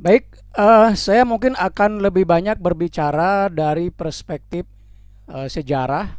Baik, saya mungkin akan lebih banyak berbicara dari perspektif sejarah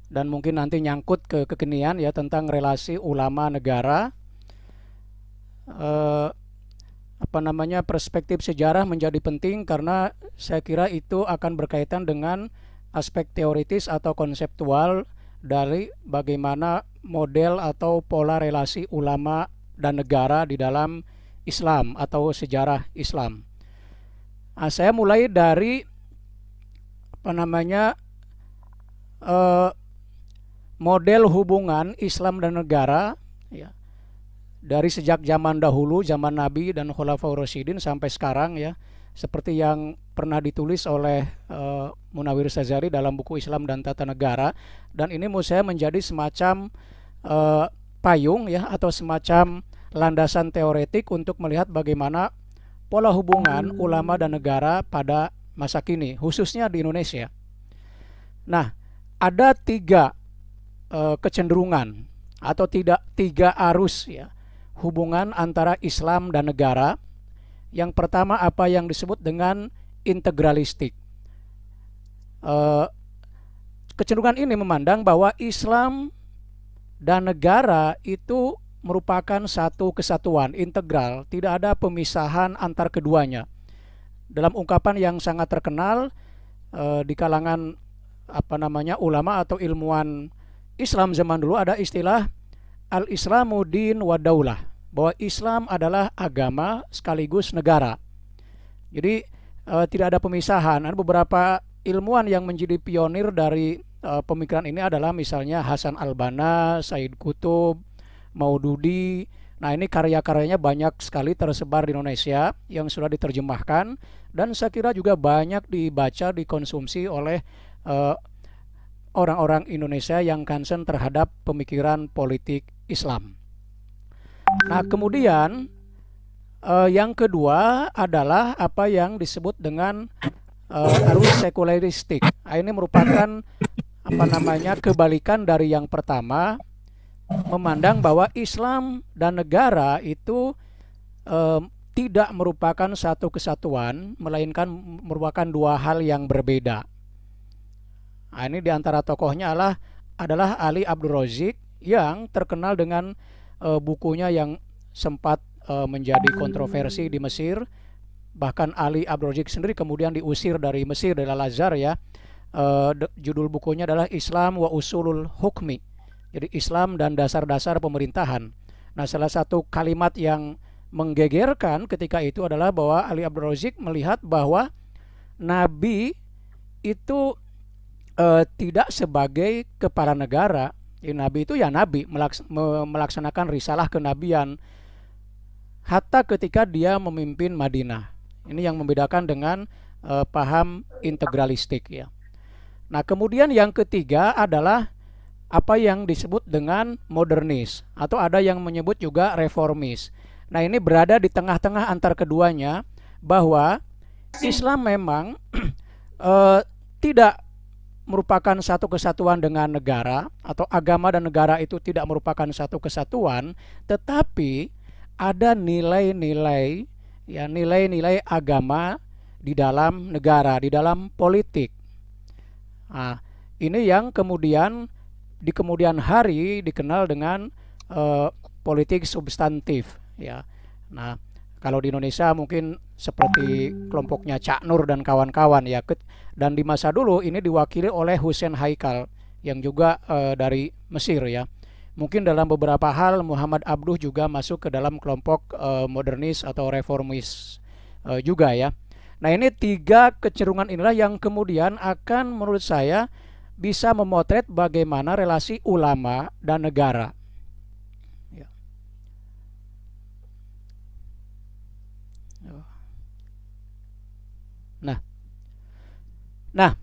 dan mungkin nanti nyangkut ke kekinian ya tentang relasi ulama negara. Eh, Perspektif sejarah menjadi penting karena saya kira itu akan berkaitan dengan aspek teoritis atau konseptual dari bagaimana model atau pola relasi ulama dan negara di dalam Islam atau sejarah Islam. Nah, saya mulai dari apa namanya eh, model hubungan Islam dan negara ya, dari sejak zaman dahulu, zaman Nabi dan Khulafaur Rasyidin sampai sekarang ya, seperti yang pernah ditulis oleh Munawir Sazari dalam buku Islam dan Tata Negara, dan ini menurut saya menjadi semacam uh, payung ya atau semacam landasan teoretik untuk melihat bagaimana pola hubungan ulama dan negara pada masa kini, khususnya di Indonesia. Nah, ada tiga kecenderungan atau tidak tiga arus ya hubungan antara Islam dan negara. Yang pertama apa yang disebut dengan integralistik. Eh, Kecenderungan ini memandang bahwa Islam dan negara itu merupakan satu kesatuan integral, tidak ada pemisahan antar keduanya. Dalam ungkapan yang sangat terkenal di kalangan ulama atau ilmuwan Islam zaman dulu ada istilah al-Islamu din wa daulah, bahwa Islam adalah agama sekaligus negara. Jadi tidak ada pemisahan. Ada beberapa ilmuwan yang menjadi pionir dari pemikiran ini adalah misalnya Hasan al-Banna, Said Qutb, Maududi. Nah, ini karya-karyanya banyak sekali tersebar di Indonesia yang sudah diterjemahkan dan saya kira juga banyak dibaca, dikonsumsi oleh eh, orang-orang Indonesia yang concern terhadap pemikiran politik Islam. Nah, kemudian yang kedua adalah apa yang disebut dengan arus sekularistik. Nah, ini merupakan kebalikan dari yang pertama, memandang bahwa Islam dan negara itu tidak merupakan satu kesatuan, melainkan merupakan dua hal yang berbeda. Nah, ini diantara tokohnya adalah Ali Abdul Razik yang terkenal dengan bukunya yang sempat menjadi kontroversi di Mesir. Bahkan Ali Abdul Razik sendiri kemudian diusir dari Mesir, dari Al-Azhar ya. Judul bukunya adalah Islam wa Usulul Hukmi. Jadi Islam dan dasar-dasar pemerintahan. Nah, salah satu kalimat yang menggegerkan ketika itu adalah bahwa Ali Abdul Razik melihat bahwa Nabi itu tidak sebagai kepala negara. Nabi itu ya Nabi, melaksanakan risalah kenabian hatta ketika dia memimpin Madinah. Ini yang membedakan dengan paham integralistik ya. Nah, kemudian yang ketiga adalah apa yang disebut dengan modernis atau ada yang menyebut juga reformis. Nah, ini berada di tengah-tengah antar keduanya, bahwa Islam memang tidak merupakan satu kesatuan dengan negara, atau agama dan negara itu tidak merupakan satu kesatuan, tetapi ada nilai-nilai ya, nilai-nilai agama di dalam negara, di dalam politik. Nah, ini yang kemudian di kemudian hari dikenal dengan politik substantif ya. Nah, kalau di Indonesia mungkin seperti kelompoknya Cak Nur dan kawan-kawan ya. Dan di masa dulu ini diwakili oleh Hussein Haikal yang juga dari Mesir ya. Mungkin dalam beberapa hal Muhammad Abduh juga masuk ke dalam kelompok modernis atau reformis juga ya. Nah, ini tiga kecenderungan inilah yang kemudian akan menurut saya bisa memotret bagaimana relasi ulama dan negara. Ya. Nah, nah,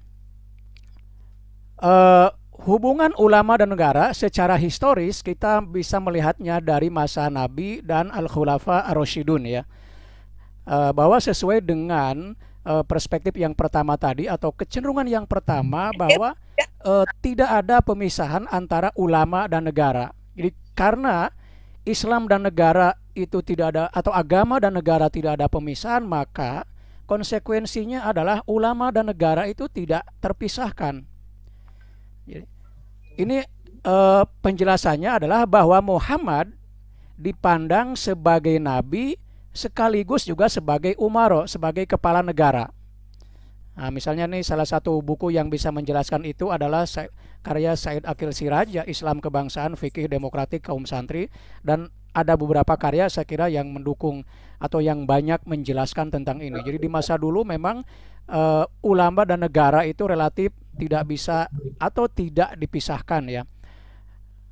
hubungan ulama dan negara secara historis kita bisa melihatnya dari masa Nabi dan Al-Khulafa Ar-Rasyidun ya. Bahwa sesuai dengan perspektif yang pertama tadi atau kecenderungan yang pertama, bahwa tidak ada pemisahan antara ulama dan negara. Jadi karena Islam dan negara itu tidak ada, atau agama dan negara tidak ada pemisahan, maka konsekuensinya adalah ulama dan negara itu tidak terpisahkan. Jadi, ini penjelasannya adalah bahwa Muhammad dipandang sebagai nabi sekaligus juga sebagai umaro, sebagai kepala negara. Nah, misalnya nih salah satu buku yang bisa menjelaskan itu adalah karya Said Aqil Siraj, ya, Islam Kebangsaan, Fikih Demokratik Kaum Santri, dan ada beberapa karya saya kira yang mendukung atau yang banyak menjelaskan tentang ini. Jadi di masa dulu memang ulama dan negara itu relatif tidak bisa atau tidak dipisahkan, ya.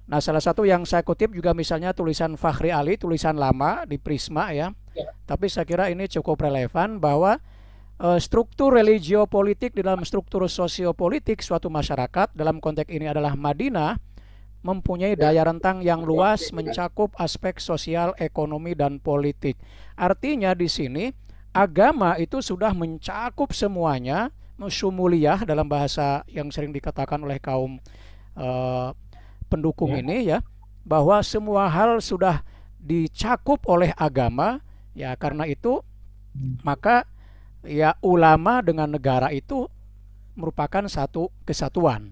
Nah, salah satu yang saya kutip juga misalnya tulisan Fakhri Ali, tulisan lama di Prisma, ya. Tapi saya kira ini cukup relevan bahwa struktur religio-politik di dalam struktur sosiopolitik suatu masyarakat, dalam konteks ini adalah Madinah, mempunyai daya rentang yang luas mencakup aspek sosial, ekonomi, dan politik. Artinya di sini agama itu sudah mencakup semuanya, syumuliyah dalam bahasa yang sering dikatakan oleh kaum pendukung ini, ya, bahwa semua hal sudah dicakup oleh agama, ya. Karena itu maka ya ulama dengan negara itu merupakan satu kesatuan.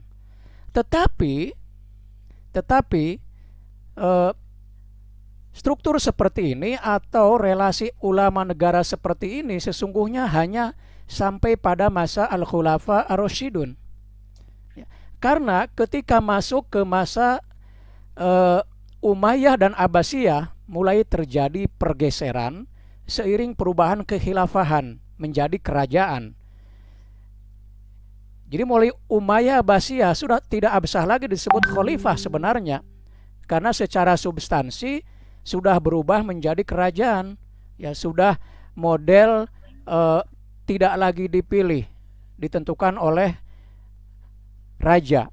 Tetapi struktur seperti ini atau relasi ulama negara seperti ini sesungguhnya hanya sampai pada masa Al-Khulafa Ar-Rasyidun. Ya, karena ketika masuk ke masa Umayyah dan Abbasiyah mulai terjadi pergeseran seiring perubahan kekhilafahan menjadi kerajaan. Jadi mulai Umayyah Abbasiyah sudah tidak sah lagi disebut khalifah sebenarnya, karena secara substansi sudah berubah menjadi kerajaan, ya, sudah model tidak lagi dipilih, ditentukan oleh raja.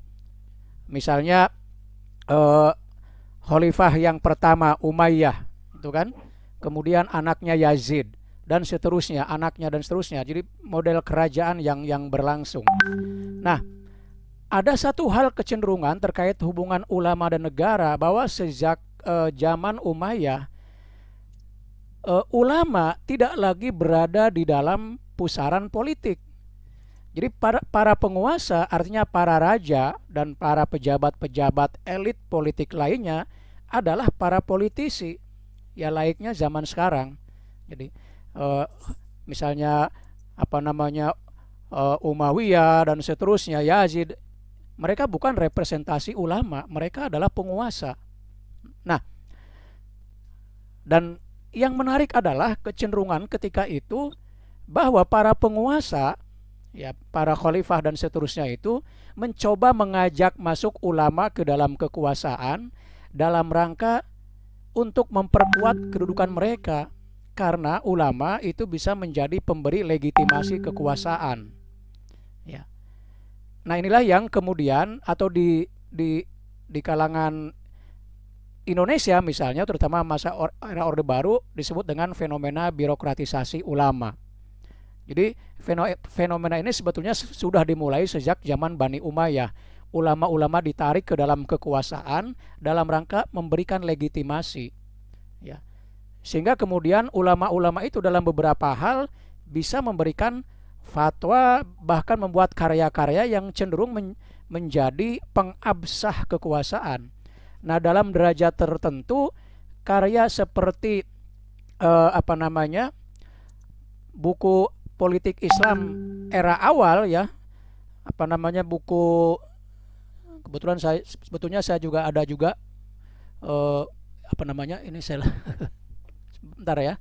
Misalnya khalifah yang pertama Umayyah itu kan, kemudian anaknya Yazid, dan seterusnya, anaknya dan seterusnya. Jadi model kerajaan yang berlangsung. Nah, ada satu hal kecenderungan terkait hubungan ulama dan negara, bahwa sejak zaman Umayyah, ulama tidak lagi berada di dalam pusaran politik. Jadi para penguasa, artinya para raja dan para pejabat-pejabat elit politik lainnya adalah para politisi, ya, layaknya zaman sekarang. Jadi misalnya Umayyah dan seterusnya, Yazid, mereka bukan representasi ulama, mereka adalah penguasa. Nah, dan yang menarik adalah kecenderungan ketika itu bahwa para penguasa, ya, para khalifah dan seterusnya itu mencoba mengajak masuk ulama ke dalam kekuasaan dalam rangka untuk memperkuat kedudukan mereka, karena ulama itu bisa menjadi pemberi legitimasi kekuasaan, ya. Nah, inilah yang kemudian atau di kalangan Indonesia misalnya, terutama masa era Orde Baru, disebut dengan fenomena birokratisasi ulama. Jadi fenomena ini sebetulnya sudah dimulai sejak zaman Bani Umayyah. Ulama-ulama ditarik ke dalam kekuasaan dalam rangka memberikan legitimasi, ya. Sehingga kemudian ulama-ulama itu dalam beberapa hal bisa memberikan fatwa, bahkan membuat karya-karya yang cenderung menjadi pengabsah kekuasaan. Nah, dalam derajat tertentu karya seperti buku politik Islam era awal, ya, buku, kebetulan sebetulnya saya juga ada juga ini saya bentar ya.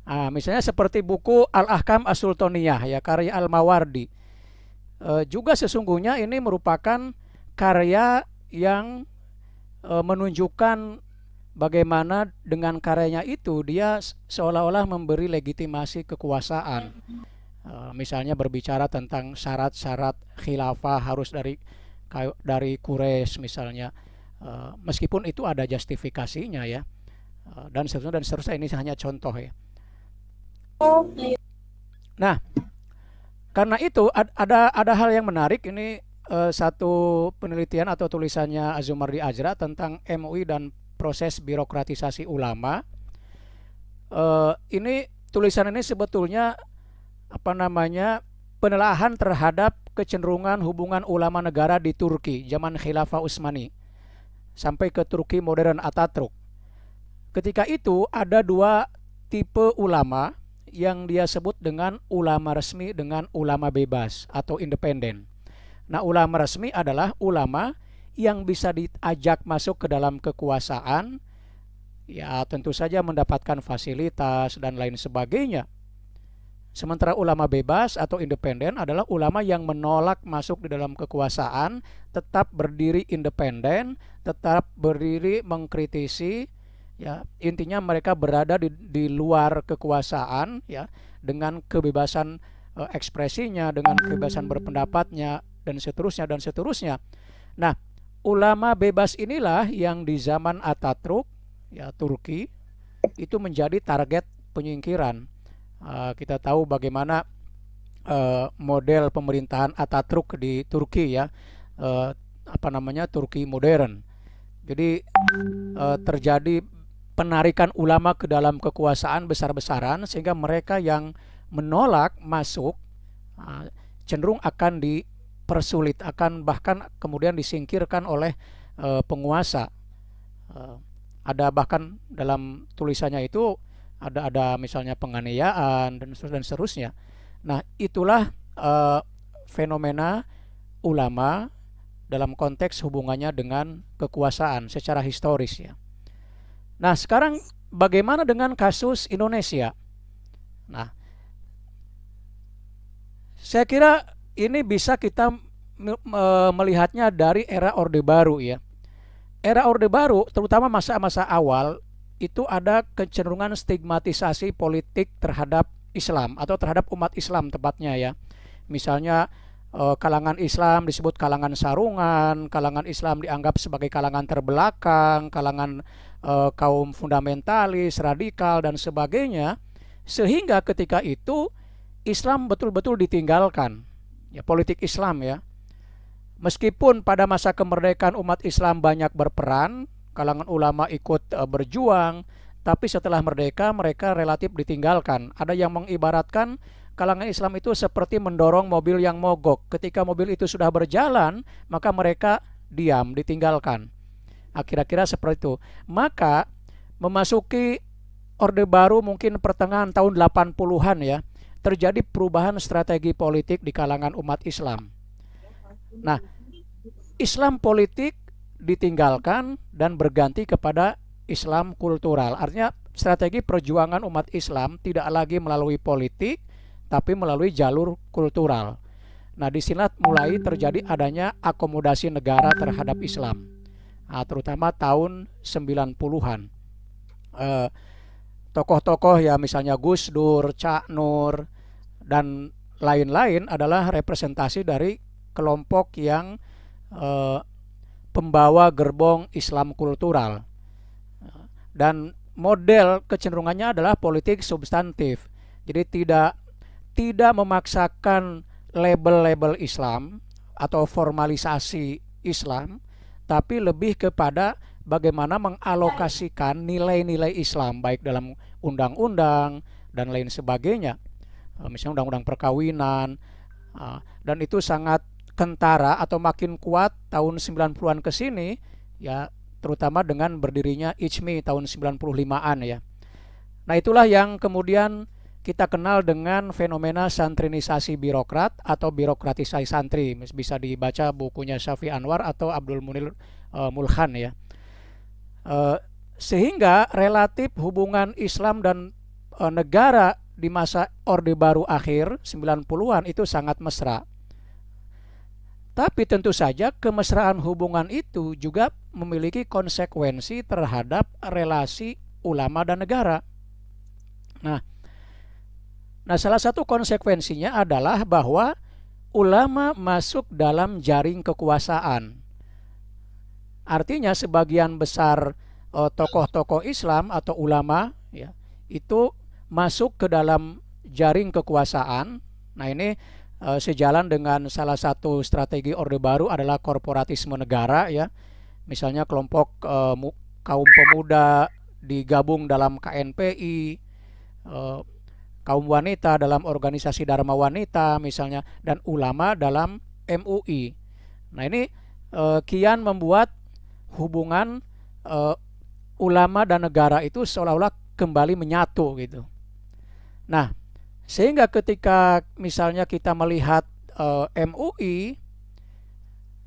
Nah, misalnya seperti buku Al-Ahkam As-Sultaniyah, ya, karya Al-Mawardi. Juga sesungguhnya ini merupakan karya yang menunjukkan bagaimana dengan karyanya itu dia seolah-olah memberi legitimasi kekuasaan. Misalnya berbicara tentang syarat-syarat khilafah harus dari Quraisy misalnya, meskipun itu ada justifikasinya, ya, dan seterusnya. Ini hanya contoh, ya. Nah, karena itu ada hal yang menarik ini, satu penelitian atau tulisannya Azumardi Ajra tentang MUI dan proses birokratisasi ulama. Ini tulisan ini sebetulnya penelaahan terhadap kecenderungan hubungan ulama negara di Turki zaman Khilafah Utsmani sampai ke Turki modern Atatürk. Ketika itu ada dua tipe ulama yang dia sebut dengan ulama resmi dengan ulama bebas atau independen. Nah, ulama resmi adalah ulama yang bisa diajak masuk ke dalam kekuasaan, ya tentu saja mendapatkan fasilitas dan lain sebagainya. Sementara ulama bebas atau independen adalah ulama yang menolak masuk di dalam kekuasaan, tetap berdiri independen, tetap berdiri mengkritisi, ya intinya mereka berada di luar kekuasaan, ya dengan kebebasan ekspresinya, dengan kebebasan berpendapatnya dan seterusnya dan seterusnya. Nah, ulama bebas inilah yang di zaman Atatürk, ya Turki, itu menjadi target penyingkiran. Kita tahu bagaimana model pemerintahan Atatürk di Turki, ya, Turki modern. Jadi terjadi penarikan ulama ke dalam kekuasaan besar-besaran sehingga mereka yang menolak masuk cenderung akan dipersulit, akan bahkan kemudian disingkirkan oleh penguasa. Ada bahkan dalam tulisannya itu ada misalnya penganiayaan dan seterusnya. Nah, itulah fenomena ulama dalam konteks hubungannya dengan kekuasaan secara historis, ya. Nah, sekarang bagaimana dengan kasus Indonesia? Nah, saya kira ini bisa kita melihatnya dari era Orde Baru, ya. Era Orde Baru, terutama masa-masa awal, itu ada kecenderungan stigmatisasi politik terhadap Islam atau terhadap umat Islam tepatnya, ya. Misalnya kalangan Islam disebut kalangan sarungan, kalangan Islam dianggap sebagai kalangan terbelakang, kalangan kaum fundamentalis, radikal dan sebagainya, sehingga ketika itu Islam betul-betul ditinggalkan, ya, politik Islam, ya. Meskipun pada masa kemerdekaan umat Islam banyak berperan, kalangan ulama ikut berjuang, tapi setelah merdeka mereka relatif ditinggalkan. Ada yang mengibaratkan kalangan Islam itu seperti mendorong mobil yang mogok. Ketika mobil itu sudah berjalan, maka mereka diam, ditinggalkan. Kira-kira seperti itu. Maka memasuki Orde Baru mungkin pertengahan tahun 80-an, ya, terjadi perubahan strategi politik di kalangan umat Islam. Nah, Islam politik ditinggalkan dan berganti kepada Islam kultural. Artinya strategi perjuangan umat Islam tidak lagi melalui politik, tapi melalui jalur kultural. Nah, disinilah mulai terjadi adanya akomodasi negara terhadap Islam, terutama tahun 90-an. Tokoh-tokoh, ya misalnya Gus Dur, Cak Nur, dan lain-lain adalah representasi dari kelompok yang pembawa gerbong Islam kultural. Dan model kecenderungannya adalah politik substantif. Jadi tidak memaksakan label-label Islam atau formalisasi Islam, tapi lebih kepada bagaimana mengalokasikan nilai-nilai Islam baik dalam undang-undang dan lain sebagainya. Misalnya undang-undang perkawinan, dan itu sangat kentara atau makin kuat tahun 90-an ke sini, ya, terutama dengan berdirinya IJMI tahun 95-an, ya. Nah, itulah yang kemudian kita kenal dengan fenomena santrinisasi birokrat atau birokratisasi santri. Bisa dibaca bukunya Syafi Anwar atau Abdul Munir Mulkhan, ya. Sehingga relatif hubungan Islam dan negara di masa Orde Baru akhir 90-an itu sangat mesra. Tapi tentu saja kemesraan hubungan itu juga memiliki konsekuensi terhadap relasi ulama dan negara. Nah, salah satu konsekuensinya adalah bahwa ulama masuk dalam jaring kekuasaan. Artinya sebagian besar tokoh-tokoh Islam atau ulama, ya, itu masuk ke dalam jaring kekuasaan. Nah, ini sejalan dengan salah satu strategi Orde Baru adalah korporatisme negara, ya. Misalnya kelompok kaum pemuda digabung dalam KNPI, eh, kaum wanita dalam organisasi Dharma Wanita misalnya, dan ulama dalam MUI. Nah ini kian membuat hubungan eh, ulama dan negara itu seolah-olah kembali menyatu gitu. Nah, sehingga ketika misalnya kita melihat MUI,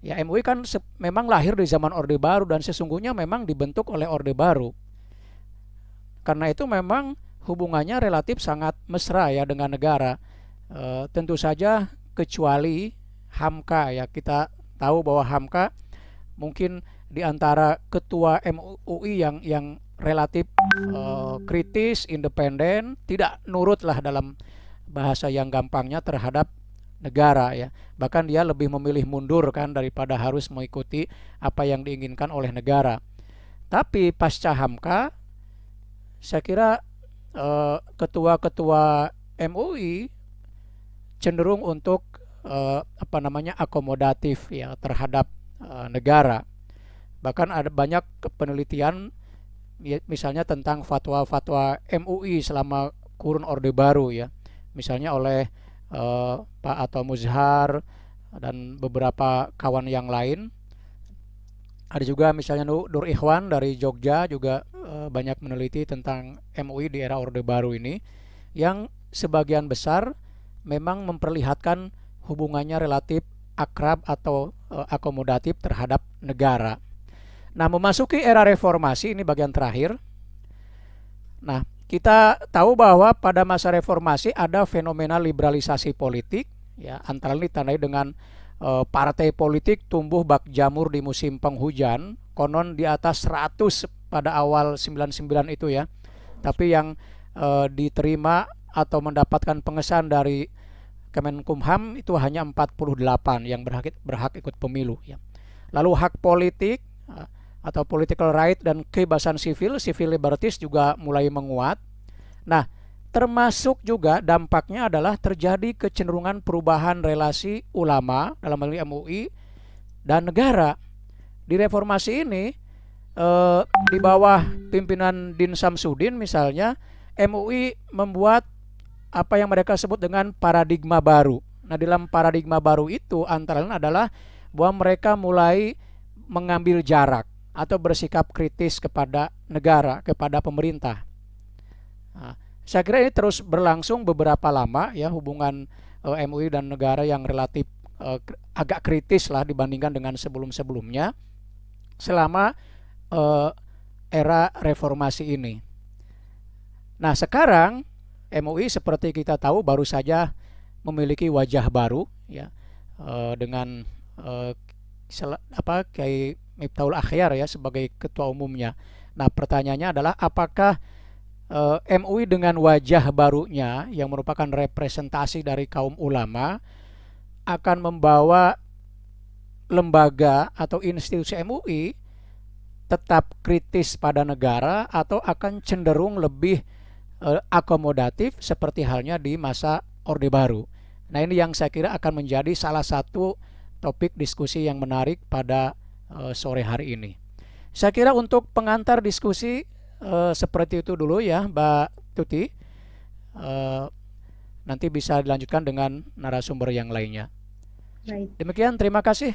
ya MUI kan memang lahir di zaman Orde Baru dan sesungguhnya memang dibentuk oleh Orde Baru. Karena itu memang hubungannya relatif sangat mesra ya dengan negara. Tentu saja kecuali Hamka ya, kita tahu bahwa Hamka mungkin di antara ketua MUI yang relatif kritis, independen, tidak nurut lah dalam bahasa yang gampangnya terhadap negara ya. Bahkan dia lebih memilih mundur kan daripada harus mengikuti apa yang diinginkan oleh negara. Tapi pasca Hamka, saya kira ketua-ketua MUI cenderung untuk akomodatif ya terhadap negara. Bahkan ada banyak penelitian misalnya tentang fatwa-fatwa MUI selama kurun Orde Baru ya. Misalnya oleh Pak Ato Muzhar dan beberapa kawan yang lain. Ada juga misalnya Nur Ikhwan dari Jogja juga banyak meneliti tentang MUI di era Orde Baru ini, yang sebagian besar memang memperlihatkan hubungannya relatif akrab atau akomodatif terhadap negara. Nah, memasuki era reformasi, ini bagian terakhir. Nah, kita tahu bahwa pada masa reformasi ada fenomena liberalisasi politik ya, antara lain ditandai dengan partai politik tumbuh bak jamur di musim penghujan, konon di atas 100 pada awal 99 itu ya. Tapi yang diterima atau mendapatkan pengesahan dari Kemenkumham itu hanya 48 yang berhak ikut pemilu ya. Lalu hak politik atau political right dan kebebasan sivil, civil liberties juga mulai menguat. Nah, termasuk juga dampaknya adalah terjadi kecenderungan perubahan relasi ulama dalam hal ini MUI dan negara. Di reformasi ini di bawah pimpinan Din Samsudin misalnya, MUI membuat apa yang mereka sebut dengan paradigma baru. Nah, dalam paradigma baru itu antara lain adalah bahwa mereka mulai mengambil jarak atau bersikap kritis kepada negara, kepada pemerintah. Nah, saya kira ini terus berlangsung beberapa lama ya, hubungan MUI dan negara yang relatif agak kritis lah dibandingkan dengan sebelum-sebelumnya selama era reformasi ini. Nah, sekarang MUI seperti kita tahu baru saja memiliki wajah baru ya, dengan Kiai Miftahul Akhyar ya sebagai ketua umumnya. Nah, pertanyaannya adalah apakah MUI dengan wajah barunya yang merupakan representasi dari kaum ulama akan membawa lembaga atau institusi MUI tetap kritis pada negara atau akan cenderung lebih akomodatif seperti halnya di masa Orde Baru. Nah, ini yang saya kira akan menjadi salah satu topik diskusi yang menarik pada sore hari ini. Saya kira untuk pengantar diskusi seperti itu dulu ya Mbak Tuti. Nanti bisa dilanjutkan dengan narasumber yang lainnya. Baik. Demikian, terima kasih.